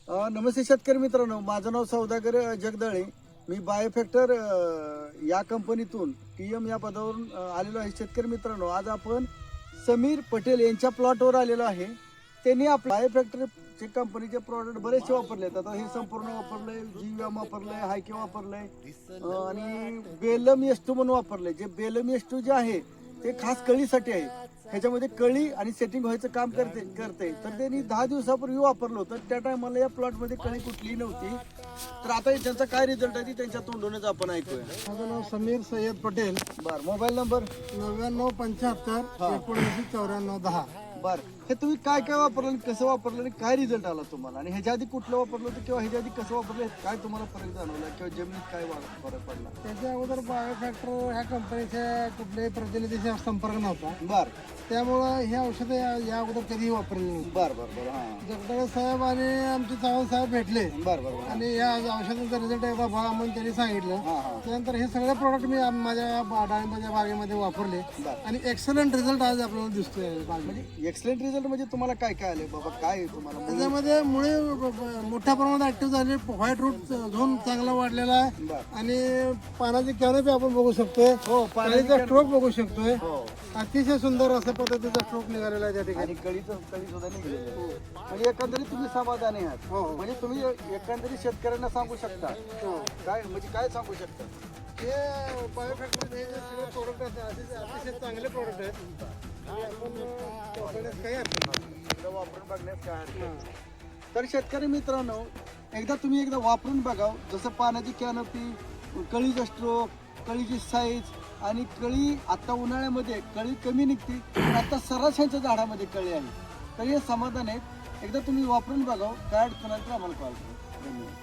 नमस्ते शेतकरी मित्रांनो, माझं नाव सौदागर जगदाळे. मी बायोफॅक्टर या कंपनीतून TM या पदावरून आलेलो आहे. शेतकरी मित्रांनो, आज आपण समीर पटेल यांच्या प्लॉटवर आलेलो आहे. त्यांनी आपल्या बायोफॅक्टरचे कंपनीचे प्रॉडक्ट बरेचसे वापरलेत. आता हे संपूर्ण वापरलंय, जीवॅम वापरलंय, हायके वापरलंय आणि बेलम एस2 म्हणून वापरलंय. जे बेलम एस2 जे आहे ते खास कळीसाठी आहे. ह्याच्यामध्ये कळी आणि सेटिंग व्हायचं काम करते. तर त्यांनी 10 दिवसापूर्वी वापरलं होतं. त्या टायमाला या प्लॉटमध्ये कळी कुठलीही नव्हती. तर आता त्यांचा काय रिझल्ट आहे त्यांच्या तोंडूनच आपण ऐकूया. माझं नाव समीर सय्यद पटेल. बर, मोबाईल नंबर 9975 799410. बर. हे तुम्ही काय काय वापरलं आणि कसं वापरलं आणि काय रिझल्ट आला तुम्हाला, आणि ह्याच्या आधी कुठलं वापरलं होतं किंवा ह्याच्या आधी कसं वापरलं, काय तुम्हाला फरक जाणवला किंवा जमिनीत काय फरक पडला? त्याच्या अगोदर बायोफॅक्टर ह्या कंपनीच्या कुठल्याही प्रतिनिधीचा संपर्क नव्हता. बर त्यामुळं हे औषधं या अगोदर कधीही वापरली नव्हती. बर बर बर. हा जगदाळे साहेब आणि आमचे चव्हाण साहेब भेटले बर बर. आणि या औषधाचा रिझल्ट एकदा बघा म्हणून त्यांनी सांगितलं. हा हा. त्यानंतर हे सगळे प्रोडक्ट मी माझ्या डाळिंबाच्या बागेमध्ये वापरले बर. आणि एक्सलंट रिझल्ट आज आपल्याला दिसतोय बागेमध्ये. एक्सलेंट रिझल्ट म्हणजे तुम्हाला काय काय आले बाबा, काय तुम्हाला त्याच्यामध्ये मुळे मोठ्या प्रमाणात ऍक्टिव्ह झाले. व्हाईट रूट झोन चांगला वाढलेला आहे बर. आणि पानाची कॅनोपी आपण बघू शकतोय. हो, कळीचा स्ट्रोक बघू शकतोय. हो. अतिशय सुंदर अशा पद्धतीचा स्ट्रोक निघालेला आहे त्या ठिकाणी. आणि कळी सुद्धा निघलेली आहे. म्हणजे एकंदरीत तुम्ही समाधानी आहात. हो. म्हणजे तुम्ही एकंदरीत शेतकऱ्यांना सांगू शकता हो. काय, म्हणजे काय सांगू शकता? हे बायोफॅक्टरी हे सगळे प्रोडक्ट अतिशय चांगले प्रोडक्ट आहेत. आणि आपण वापरण्यास काही हरकत नाही. एकदा वापरून बघण्यास काय हरकत नाही. तर शेतकरी मित्रांनो, तुम्ही एकदा वापरून बघा. जसं पाण्याची कॅनोपी, कळीचा स्ट्रोक, कळीची साईज आणि कळी आता उन्हाळ्यामध्ये कळी कमी निघते, पण आता सरासरीच्या झाडामध्ये कळी आहे. तर हे समाधान आहेत. एकदा तुम्ही वापरून बघा. काय अडचण आली तर आम्हाला कॉल करा. धन्यवाद.